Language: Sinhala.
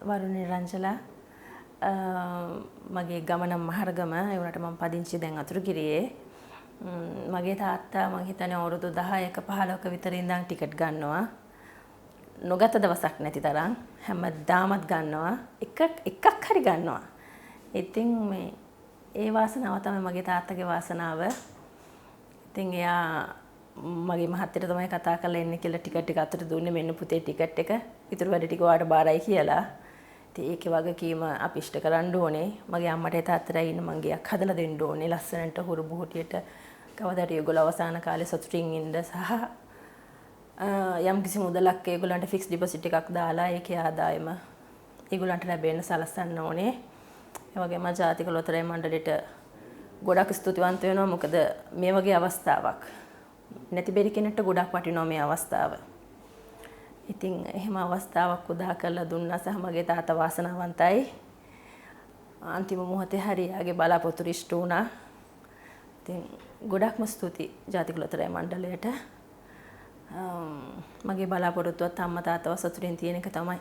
වරුණි රංජලා මගේ ගමන මහරගම ඒ වුණාට මම පදිංචි දැන් අතුරුගිරියේ මගේ තාත්තා මම හිතන්නේ අවුරුදු 10ක 15ක විතර ඉඳන් ටිකට් ගන්නවා නොගත දවසක් නැති තරම් හැමදාමත් ගන්නවා එකක් හරි ගන්නවා ඉතින් මේ ඒ වාසනාව තමයි මගේ තාත්තගේ වාසනාව ඉතින් එයා මගේ මහත්තයට තමයි කතා කරලා එන්නේ කියලා ටිකට් එක අතට දුන්නේ මෙන්න පුතේ ටිකට් එක ඉතුරු වැඩ ටික ඔයාලට බාරයි කියලා. ඉතින් ඒකේ වගකීම අපි ඉෂ්ට කරන්න ඕනේ. මගේ අම්මට තාත්තටයි ඉන්න මං ගියක් හදලා දෙන්න ඕනේ. ලස්සනට හුරු බුහුටියට කවදාද ඒගොල්ලෝ අවසාන කාලේ සතුටින් ඉන්න සහ යම් කිසි මුදලක් ඒගොල්ලන්ට ෆික්ස් ඩිපොසිට් එකක් දාලා ඒකේ ආදායම ඒගොල්ලන්ට ලැබෙන්න සලසන්න ඕනේ. ඒ වගේම ජාතික ලොතරැයි මණ්ඩලයට ගොඩක් ස්තුතිවන්ත වෙනවා මොකද මේ වගේ අවස්ථාවක් නැති බැරි කෙනෙක්ට ගොඩක් වටිනවා මේ අවස්ථාව. ඉතින් එහෙම අවස්ථාවක් උදා කරලා දුන්නා සහ මගේ තාත්තා වාසනාවන්තයි. අන්තිම මොහොතේ හරි යාගේ බලාපොරොත්තු ඉෂ්ට වුණා. ඉතින් ගොඩක්ම ස්තුති ජාතික ලොතරැයි මණ්ඩලයට. මගේ බලාපොරොත්තුවත් අම්මා තාත්තව සතුටින් තියෙන එක තමයි.